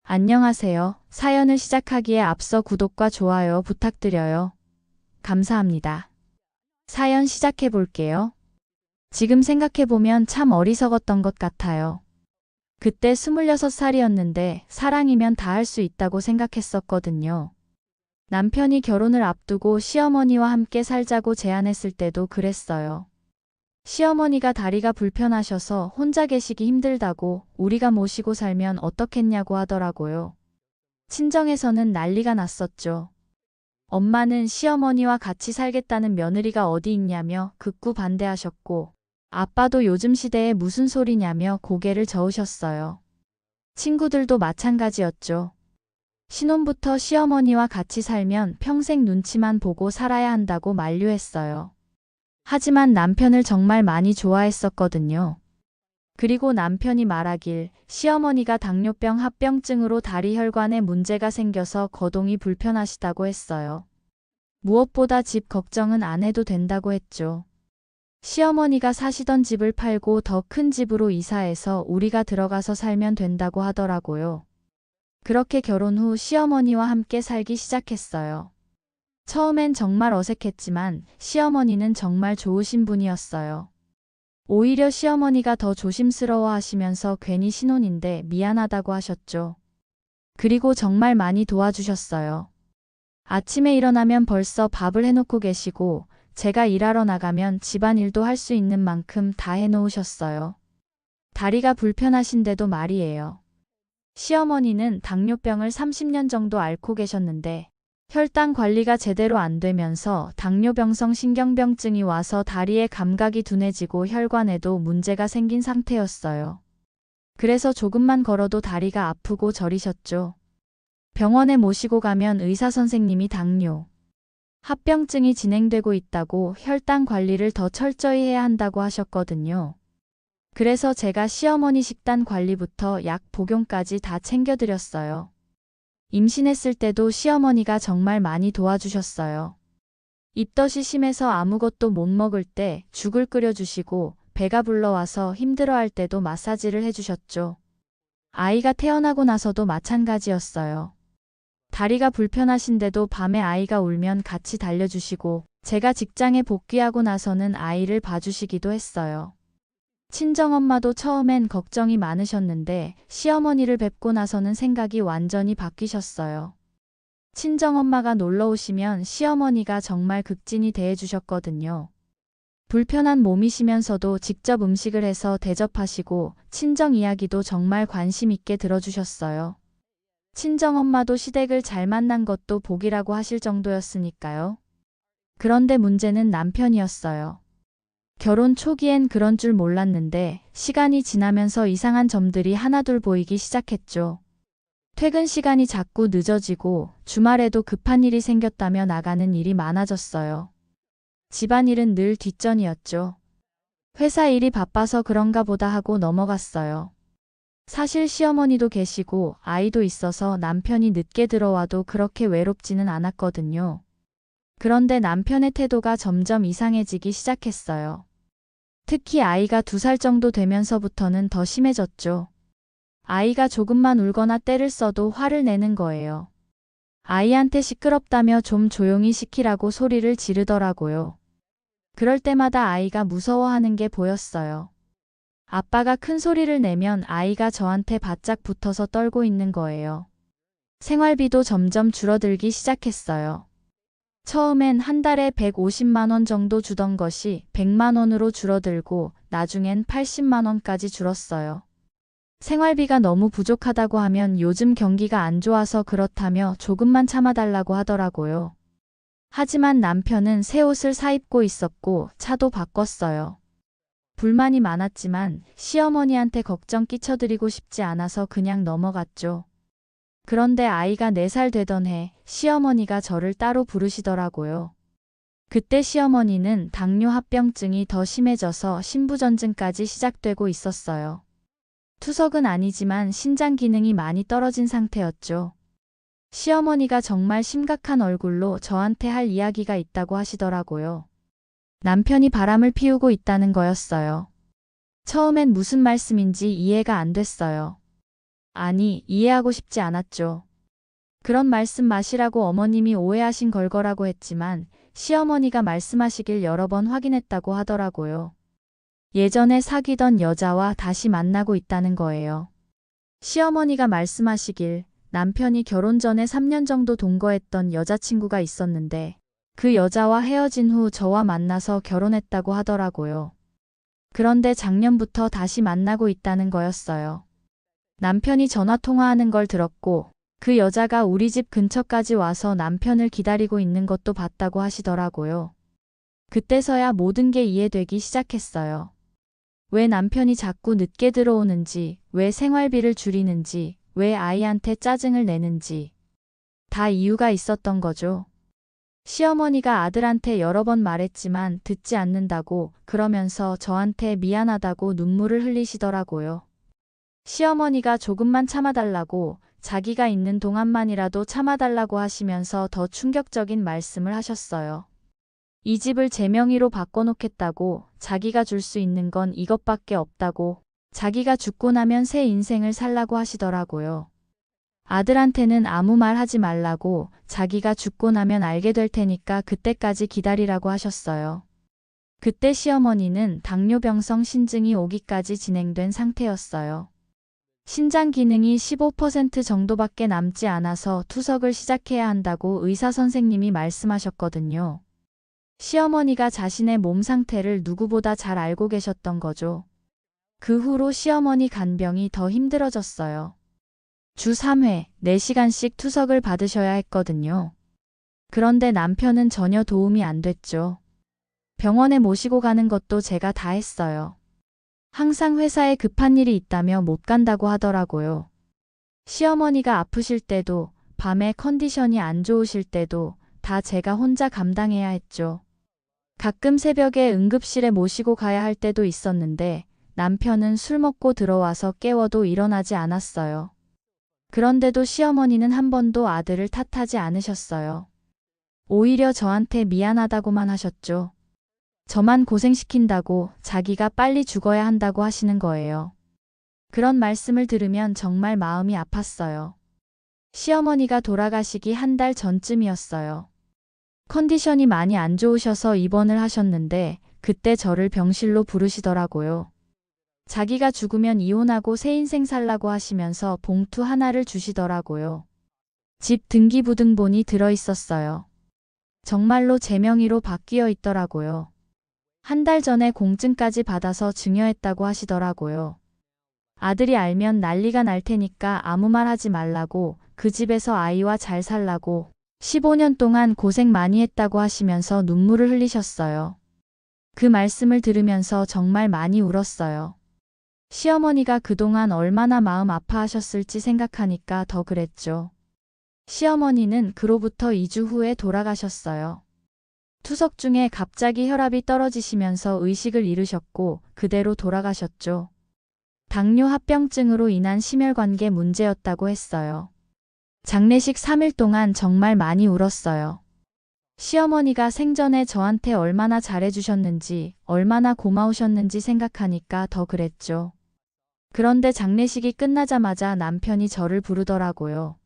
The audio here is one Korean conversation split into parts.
안녕하세요. 사연을 시작하기에 앞서 구독과 좋아요 부탁드려요. 감사합니다. 사연 시작해 볼게요. 지금 생각해보면 참 어리석었던 것 같아요. 그때 26살이었는데 사랑이면 다 할 수 있다고 생각했었거든요. 남편이 결혼을 앞두고 시어머니와 함께 살자고 제안했을 때도 그랬어요. 시어머니가 다리가 불편하셔서 혼자 계시기 힘들다고 우리가 모시고 살면 어떻겠냐고 하더라고요. 친정에서는 난리가 났었죠. 엄마는 시어머니와 같이 살겠다는 며느리가 어디 있냐며 극구 반대하셨고, 아빠도 요즘 시대에 무슨 소리냐며 고개를 저으셨어요. 친구들도 마찬가지였죠. 신혼부터 시어머니와 같이 살면 평생 눈치만 보고 살아야 한다고 만류했어요. 하지만 남편을 정말 많이 좋아했었거든요. 그리고 남편이 말하길 시어머니가 당뇨병 합병증으로 다리 혈관에 문제가 생겨서 거동이 불편하시다고 했어요. 무엇보다 집 걱정은 안 해도 된다고 했죠. 시어머니가 사시던 집을 팔고 더 큰 집으로 이사해서 우리가 들어가서 살면 된다고 하더라고요. 그렇게 결혼 후 시어머니와 함께 살기 시작했어요. 처음엔 정말 어색했지만 시어머니는 정말 좋으신 분이었어요. 오히려 시어머니가 더 조심스러워 하시면서 괜히 신혼인데 미안하다고 하셨죠. 그리고 정말 많이 도와주셨어요. 아침에 일어나면 벌써 밥을 해놓고 계시고 제가 일하러 나가면 집안일도 할 수 있는 만큼 다 해놓으셨어요. 다리가 불편하신데도 말이에요. 시어머니는 당뇨병을 30년 정도 앓고 계셨는데 혈당 관리가 제대로 안 되면서 당뇨병성 신경병증이 와서 다리의 감각이 둔해지고 혈관에도 문제가 생긴 상태였어요. 그래서 조금만 걸어도 다리가 아프고 저리셨죠. 병원에 모시고 가면 의사 선생님이 당뇨 합병증이 진행되고 있다고 혈당 관리를 더 철저히 해야 한다고 하셨거든요. 그래서 제가 시어머니 식단 관리부터 약 복용까지 다 챙겨드렸어요. 임신했을 때도 시어머니가 정말 많이 도와주셨어요. 입덧이 심해서 아무것도 못 먹을 때 죽을 끓여주시고 배가 불러와서 힘들어할 때도 마사지를 해주셨죠. 아이가 태어나고 나서도 마찬가지였어요. 다리가 불편하신데도 밤에 아이가 울면 같이 달려주시고 제가 직장에 복귀하고 나서는 아이를 봐주시기도 했어요. 친정엄마도 처음엔 걱정이 많으셨는데 시어머니를 뵙고 나서는 생각이 완전히 바뀌셨어요. 친정엄마가 놀러 오시면 시어머니가 정말 극진히 대해주셨거든요. 불편한 몸이시면서도 직접 음식을 해서 대접하시고 친정 이야기도 정말 관심 있게 들어주셨어요. 친정엄마도 시댁을 잘 만난 것도 복이라고 하실 정도였으니까요. 그런데 문제는 남편이었어요. 결혼 초기엔 그런 줄 몰랐는데 시간이 지나면서 이상한 점들이 하나둘 보이기 시작했죠. 퇴근 시간이 자꾸 늦어지고 주말에도 급한 일이 생겼다며 나가는 일이 많아졌어요. 집안일은 늘 뒷전이었죠. 회사 일이 바빠서 그런가 보다 하고 넘어갔어요. 사실 시어머니도 계시고 아이도 있어서 남편이 늦게 들어와도 그렇게 외롭지는 않았거든요. 그런데 남편의 태도가 점점 이상해지기 시작했어요. 특히 아이가 2살 정도 되면서부터는 더 심해졌죠. 아이가 조금만 울거나 떼를 써도 화를 내는 거예요. 아이한테 시끄럽다며 좀 조용히 시키라고 소리를 지르더라고요. 그럴 때마다 아이가 무서워하는 게 보였어요. 아빠가 큰 소리를 내면 아이가 저한테 바짝 붙어서 떨고 있는 거예요. 생활비도 점점 줄어들기 시작했어요. 처음엔 한 달에 150만 원 정도 주던 것이 100만 원으로 줄어들고 나중엔 80만 원까지 줄었어요. 생활비가 너무 부족하다고 하면 요즘 경기가 안 좋아서 그렇다며 조금만 참아달라고 하더라고요. 하지만 남편은 새 옷을 사입고 있었고 차도 바꿨어요. 불만이 많았지만 시어머니한테 걱정 끼쳐드리고 싶지 않아서 그냥 넘어갔죠. 그런데 아이가 4살 되던 해 시어머니가 저를 따로 부르시더라고요. 그때 시어머니는 당뇨 합병증이 더 심해져서 신부전증까지 시작되고 있었어요. 투석은 아니지만 신장 기능이 많이 떨어진 상태였죠. 시어머니가 정말 심각한 얼굴로 저한테 할 이야기가 있다고 하시더라고요. 남편이 바람을 피우고 있다는 거였어요. 처음엔 무슨 말씀인지 이해가 안 됐어요. 아니, 이해하고 싶지 않았죠. 그런 말씀 마시라고 어머님이 오해하신 걸 거라고 했지만 시어머니가 말씀하시길 여러 번 확인했다고 하더라고요. 예전에 사귀던 여자와 다시 만나고 있다는 거예요. 시어머니가 말씀하시길 남편이 결혼 전에 3년 정도 동거했던 여자친구가 있었는데 그 여자와 헤어진 후 저와 만나서 결혼했다고 하더라고요. 그런데 작년부터 다시 만나고 있다는 거였어요. 남편이 전화 통화하는 걸 들었고 그 여자가 우리 집 근처까지 와서 남편을 기다리고 있는 것도 봤다고 하시더라고요. 그때서야 모든 게 이해되기 시작했어요. 왜 남편이 자꾸 늦게 들어오는지, 왜 생활비를 줄이는지, 왜 아이한테 짜증을 내는지. 다 이유가 있었던 거죠. 시어머니가 아들한테 여러 번 말했지만 듣지 않는다고 그러면서 저한테 미안하다고 눈물을 흘리시더라고요. 시어머니가 조금만 참아달라고 자기가 있는 동안만이라도 참아달라고 하시면서 더 충격적인 말씀을 하셨어요. 이 집을 제 명의로 바꿔놓겠다고 자기가 줄 수 있는 건 이것밖에 없다고 자기가 죽고 나면 새 인생을 살라고 하시더라고요. 아들한테는 아무 말 하지 말라고 자기가 죽고 나면 알게 될 테니까 그때까지 기다리라고 하셨어요. 그때 시어머니는 당뇨병성 신증이 오기까지 진행된 상태였어요. 신장 기능이 15% 정도밖에 남지 않아서 투석을 시작해야 한다고 의사 선생님이 말씀하셨거든요. 시어머니가 자신의 몸 상태를 누구보다 잘 알고 계셨던 거죠. 그 후로 시어머니 간병이 더 힘들어졌어요. 주 3회, 4시간씩 투석을 받으셔야 했거든요. 그런데 남편은 전혀 도움이 안 됐죠. 병원에 모시고 가는 것도 제가 다 했어요. 항상 회사에 급한 일이 있다며 못 간다고 하더라고요. 시어머니가 아프실 때도, 밤에 컨디션이 안 좋으실 때도 다 제가 혼자 감당해야 했죠. 가끔 새벽에 응급실에 모시고 가야 할 때도 있었는데 남편은 술 먹고 들어와서 깨워도 일어나지 않았어요. 그런데도 시어머니는 한 번도 아들을 탓하지 않으셨어요. 오히려 저한테 미안하다고만 하셨죠. 저만 고생시킨다고 자기가 빨리 죽어야 한다고 하시는 거예요. 그런 말씀을 들으면 정말 마음이 아팠어요. 시어머니가 돌아가시기 한 달 전쯤이었어요. 컨디션이 많이 안 좋으셔서 입원을 하셨는데 그때 저를 병실로 부르시더라고요. 자기가 죽으면 이혼하고 새 인생 살라고 하시면서 봉투 하나를 주시더라고요. 집 등기부등본이 들어있었어요. 정말로 제 명의로 바뀌어 있더라고요. 한 달 전에 공증까지 받아서 증여했다고 하시더라고요. 아들이 알면 난리가 날 테니까 아무 말 하지 말라고 그 집에서 아이와 잘 살라고 15년 동안 고생 많이 했다고 하시면서 눈물을 흘리셨어요. 그 말씀을 들으면서 정말 많이 울었어요. 시어머니가 그동안 얼마나 마음 아파하셨을지 생각하니까 더 그랬죠. 시어머니는 그로부터 2주 후에 돌아가셨어요. 투석 중에 갑자기 혈압이 떨어지시면서 의식을 잃으셨고 그대로 돌아가셨죠. 당뇨 합병증으로 인한 심혈관계 문제였다고 했어요. 장례식 3일 동안 정말 많이 울었어요. 시어머니가 생전에 저한테 얼마나 잘해주셨는지, 얼마나 고마우셨는지 생각하니까 더 그랬죠. 그런데 장례식이 끝나자마자 남편이 저를 부르더라고요.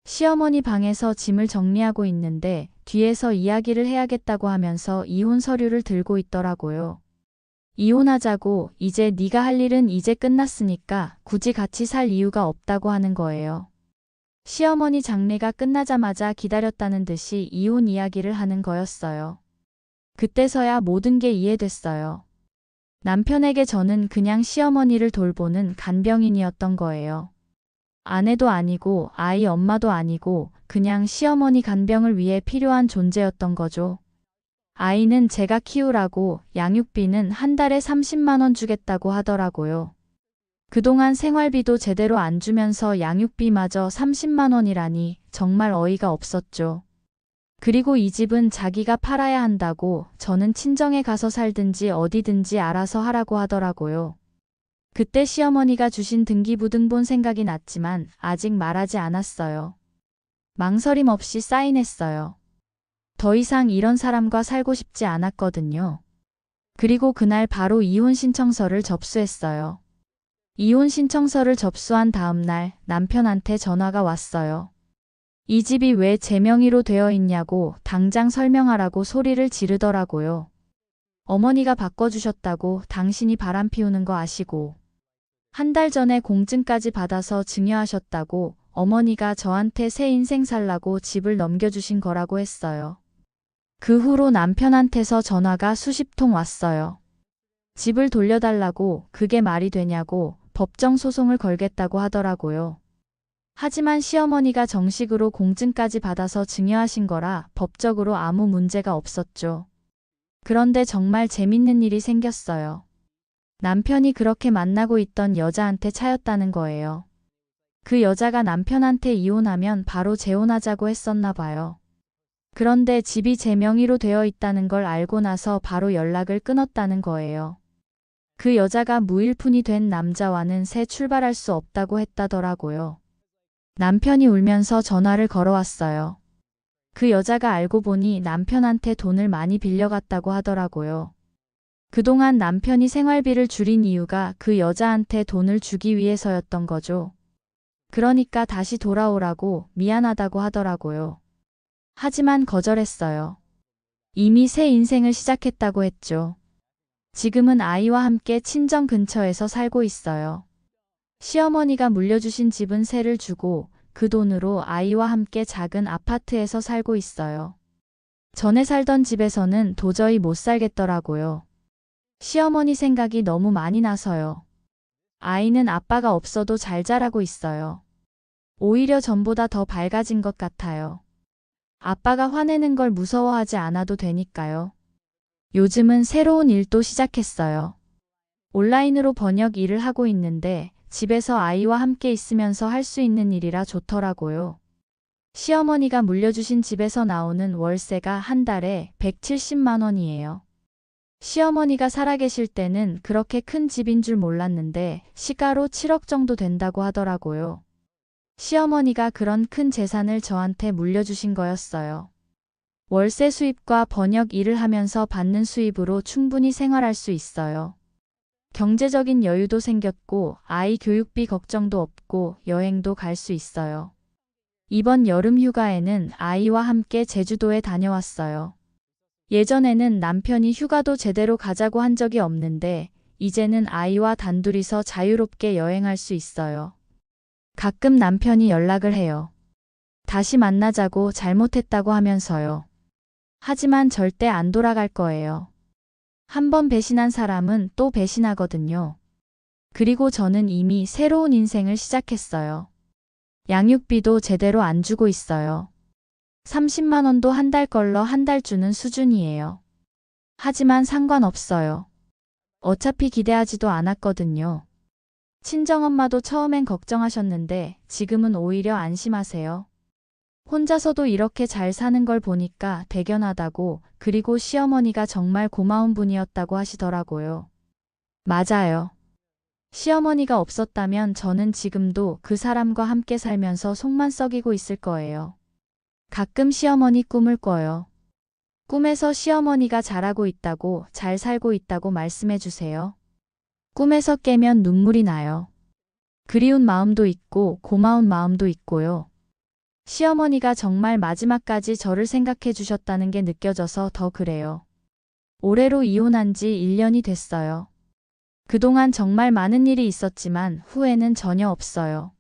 시어머니 방에서 짐을 정리하고 있는데 뒤에서 이야기를 해야겠다고 하면서 이혼 서류를 들고 있더라고요. 이혼하자고, 이제 네가 할 일은 이제 끝났으니까 굳이 같이 살 이유가 없다고 하는 거예요. 시어머니 장례가 끝나자마자 기다렸다는 듯이 이혼 이야기를 하는 거였어요. 그때서야 모든 게 이해됐어요. 남편에게 저는 그냥 시어머니를 돌보는 간병인이었던 거예요. 아내도 아니고 아이 엄마도 아니고 그냥 시어머니 간병을 위해 필요한 존재였던 거죠. 아이는 제가 키우라고 양육비는 한 달에 30만 원 주겠다고 하더라고요. 그동안 생활비도 제대로 안 주면서 양육비마저 30만 원이라니 정말 어이가 없었죠. 그리고 이 집은 자기가 팔아야 한다고 저는 친정에 가서 살든지 어디든지 알아서 하라고 하더라고요. 그때 시어머니가 주신 등기부등본 생각이 났지만 아직 말하지 않았어요. 망설임 없이 사인했어요. 더 이상 이런 사람과 살고 싶지 않았거든요. 그리고 그날 바로 이혼 신청서를 접수했어요. 이혼 신청서를 접수한 다음 날 남편한테 전화가 왔어요. 이 집이 왜 제 명의로 되어 있냐고 당장 설명하라고 소리를 지르더라고요. 어머니가 바꿔주셨다고 당신이 바람 피우는 거 아시고. 한 달 전에 공증까지 받아서 증여하셨다고 어머니가 저한테 새 인생 살라고 집을 넘겨주신 거라고 했어요. 그 후로 남편한테서 전화가 수십 통 왔어요. 집을 돌려달라고 그게 말이 되냐고 법정 소송을 걸겠다고 하더라고요. 하지만 시어머니가 정식으로 공증까지 받아서 증여하신 거라 법적으로 아무 문제가 없었죠. 그런데 정말 재밌는 일이 생겼어요. 남편이 그렇게 만나고 있던 여자한테 차였다는 거예요. 그 여자가 남편한테 이혼하면 바로 재혼하자고 했었나 봐요. 그런데 집이 제 명의로 되어 있다는 걸 알고 나서 바로 연락을 끊었다는 거예요. 그 여자가 무일푼이 된 남자와는 새 출발할 수 없다고 했다더라고요. 남편이 울면서 전화를 걸어왔어요. 그 여자가 알고 보니 남편한테 돈을 많이 빌려갔다고 하더라고요. 그동안 남편이 생활비를 줄인 이유가 그 여자한테 돈을 주기 위해서였던 거죠. 그러니까 다시 돌아오라고 미안하다고 하더라고요. 하지만 거절했어요. 이미 새 인생을 시작했다고 했죠. 지금은 아이와 함께 친정 근처에서 살고 있어요. 시어머니가 물려주신 집은 세를 주고 그 돈으로 아이와 함께 작은 아파트에서 살고 있어요. 전에 살던 집에서는 도저히 못 살겠더라고요. 시어머니 생각이 너무 많이 나서요. 아이는 아빠가 없어도 잘 자라고 있어요. 오히려 전보다 더 밝아진 것 같아요. 아빠가 화내는 걸 무서워하지 않아도 되니까요. 요즘은 새로운 일도 시작했어요. 온라인으로 번역 일을 하고 있는데 집에서 아이와 함께 있으면서 할 수 있는 일이라 좋더라고요. 시어머니가 물려주신 집에서 나오는 월세가 한 달에 170만 원이에요. 시어머니가 살아계실 때는 그렇게 큰 집인 줄 몰랐는데 시가로 7억 정도 된다고 하더라고요. 시어머니가 그런 큰 재산을 저한테 물려주신 거였어요. 월세 수입과 번역 일을 하면서 받는 수입으로 충분히 생활할 수 있어요. 경제적인 여유도 생겼고 아이 교육비 걱정도 없고 여행도 갈 수 있어요. 이번 여름 휴가에는 아이와 함께 제주도에 다녀왔어요. 예전에는 남편이 휴가도 제대로 가자고 한 적이 없는데 이제는 아이와 단둘이서 자유롭게 여행할 수 있어요. 가끔 남편이 연락을 해요. 다시 만나자고 잘못했다고 하면서요. 하지만 절대 안 돌아갈 거예요. 한 번 배신한 사람은 또 배신하거든요. 그리고 저는 이미 새로운 인생을 시작했어요. 양육비도 제대로 안 주고 있어요. 30만 원도 한 달 걸러 한 달 주는 수준이에요. 하지만 상관없어요. 어차피 기대하지도 않았거든요. 친정엄마도 처음엔 걱정하셨는데 지금은 오히려 안심하세요. 혼자서도 이렇게 잘 사는 걸 보니까 대견하다고, 그리고 시어머니가 정말 고마운 분이었다고 하시더라고요. 맞아요. 시어머니가 없었다면 저는 지금도 그 사람과 함께 살면서 속만 썩이고 있을 거예요. 가끔 시어머니 꿈을 꿔요. 꿈에서 시어머니가 잘하고 있다고, 잘 살고 있다고 말씀해 주세요. 꿈에서 깨면 눈물이 나요. 그리운 마음도 있고 고마운 마음도 있고요. 시어머니가 정말 마지막까지 저를 생각해 주셨다는 게 느껴져서 더 그래요. 올해로 이혼한 지 1년이 됐어요. 그동안 정말 많은 일이 있었지만 후회는 전혀 없어요.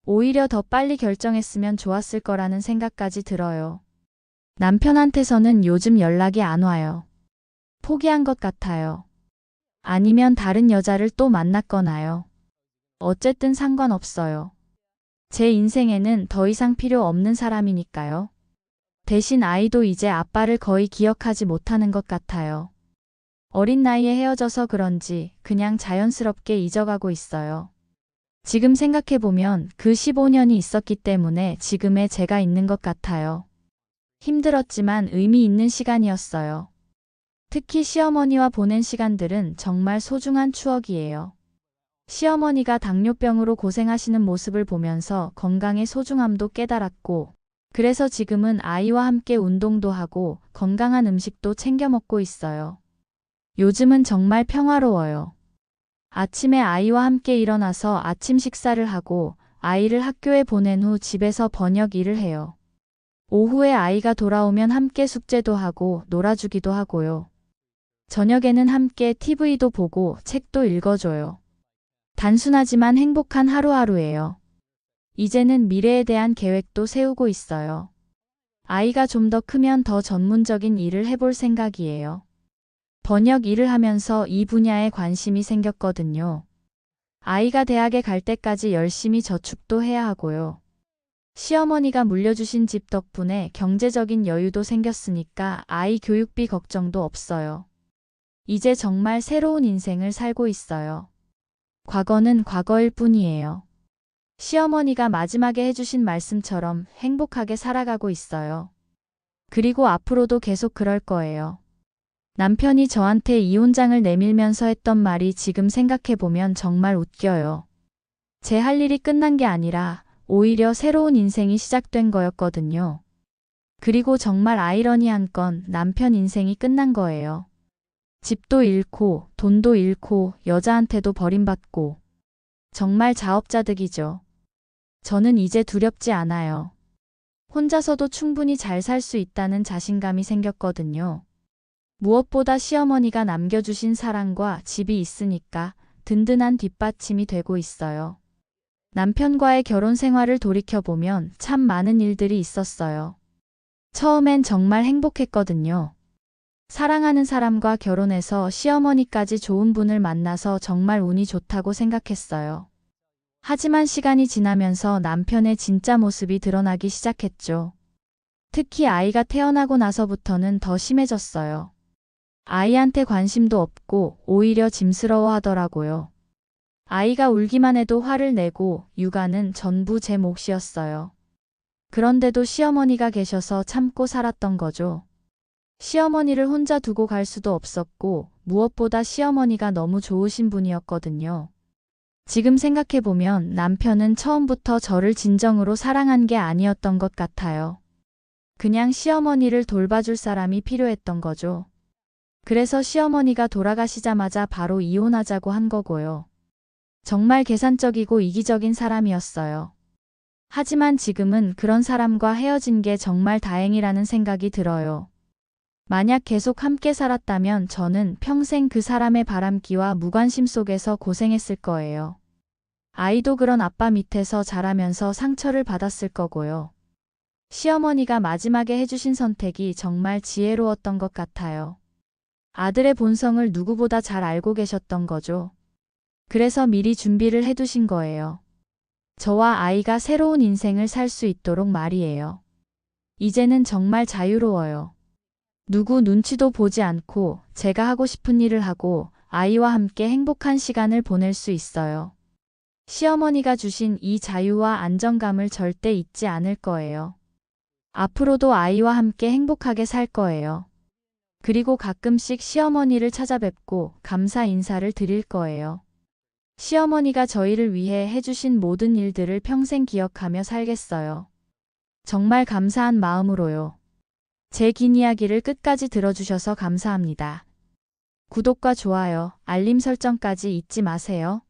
오히려 더 빨리 결정했으면 좋았을 거라는 생각까지 들어요. 남편한테서는 요즘 연락이 안 와요. 포기한 것 같아요. 아니면 다른 여자를 또 만났거나요. 어쨌든 상관없어요. 제 인생에는 더 이상 필요 없는 사람이니까요. 대신 아이도 이제 아빠를 거의 기억하지 못하는 것 같아요. 어린 나이에 헤어져서 그런지 그냥 자연스럽게 잊어가고 있어요. 지금 생각해보면 그 15년이 있었기 때문에 지금의 제가 있는 것 같아요. 힘들었지만 의미 있는 시간이었어요. 특히 시어머니와 보낸 시간들은 정말 소중한 추억이에요. 시어머니가 당뇨병으로 고생하시는 모습을 보면서 건강의 소중함도 깨달았고, 그래서 지금은 아이와 함께 운동도 하고 건강한 음식도 챙겨 먹고 있어요. 요즘은 정말 평화로워요. 아침에 아이와 함께 일어나서 아침 식사를 하고 아이를 학교에 보낸 후 집에서 번역 일을 해요. 오후에 아이가 돌아오면 함께 숙제도 하고 놀아주기도 하고요. 저녁에는 함께 TV도 보고 책도 읽어줘요. 단순하지만 행복한 하루하루예요. 이제는 미래에 대한 계획도 세우고 있어요. 아이가 좀 더 크면 더 전문적인 일을 해볼 생각이에요. 번역 일을 하면서 이 분야에 관심이 생겼거든요. 아이가 대학에 갈 때까지 열심히 저축도 해야 하고요. 시어머니가 물려주신 집 덕분에 경제적인 여유도 생겼으니까 아이 교육비 걱정도 없어요. 이제 정말 새로운 인생을 살고 있어요. 과거는 과거일 뿐이에요. 시어머니가 마지막에 해주신 말씀처럼 행복하게 살아가고 있어요. 그리고 앞으로도 계속 그럴 거예요. 남편이 저한테 이혼장을 내밀면서 했던 말이 지금 생각해보면 정말 웃겨요. 제 할 일이 끝난 게 아니라 오히려 새로운 인생이 시작된 거였거든요. 그리고 정말 아이러니한 건 남편 인생이 끝난 거예요. 집도 잃고 돈도 잃고 여자한테도 버림받고 정말 자업자득이죠. 저는 이제 두렵지 않아요. 혼자서도 충분히 잘 살 수 있다는 자신감이 생겼거든요. 무엇보다 시어머니가 남겨주신 사랑과 집이 있으니까 든든한 뒷받침이 되고 있어요. 남편과의 결혼 생활을 돌이켜보면 참 많은 일들이 있었어요. 처음엔 정말 행복했거든요. 사랑하는 사람과 결혼해서 시어머니까지 좋은 분을 만나서 정말 운이 좋다고 생각했어요. 하지만 시간이 지나면서 남편의 진짜 모습이 드러나기 시작했죠. 특히 아이가 태어나고 나서부터는 더 심해졌어요. 아이한테 관심도 없고 오히려 짐스러워 하더라고요. 아이가 울기만 해도 화를 내고 육아는 전부 제 몫이었어요. 그런데도 시어머니가 계셔서 참고 살았던 거죠. 시어머니를 혼자 두고 갈 수도 없었고 무엇보다 시어머니가 너무 좋으신 분이었거든요. 지금 생각해보면 남편은 처음부터 저를 진정으로 사랑한 게 아니었던 것 같아요. 그냥 시어머니를 돌봐줄 사람이 필요했던 거죠. 그래서 시어머니가 돌아가시자마자 바로 이혼하자고 한 거고요. 정말 계산적이고 이기적인 사람이었어요. 하지만 지금은 그런 사람과 헤어진 게 정말 다행이라는 생각이 들어요. 만약 계속 함께 살았다면 저는 평생 그 사람의 바람기와 무관심 속에서 고생했을 거예요. 아이도 그런 아빠 밑에서 자라면서 상처를 받았을 거고요. 시어머니가 마지막에 해주신 선택이 정말 지혜로웠던 것 같아요. 아들의 본성을 누구보다 잘 알고 계셨던 거죠. 그래서 미리 준비를 해두신 거예요. 저와 아이가 새로운 인생을 살 수 있도록 말이에요. 이제는 정말 자유로워요. 누구 눈치도 보지 않고 제가 하고 싶은 일을 하고 아이와 함께 행복한 시간을 보낼 수 있어요. 시어머니가 주신 이 자유와 안정감을 절대 잊지 않을 거예요. 앞으로도 아이와 함께 행복하게 살 거예요. 그리고 가끔씩 시어머니를 찾아뵙고 감사 인사를 드릴 거예요. 시어머니가 저희를 위해 해주신 모든 일들을 평생 기억하며 살겠어요. 정말 감사한 마음으로요. 제 긴 이야기를 끝까지 들어주셔서 감사합니다. 구독과 좋아요, 알림 설정까지 잊지 마세요.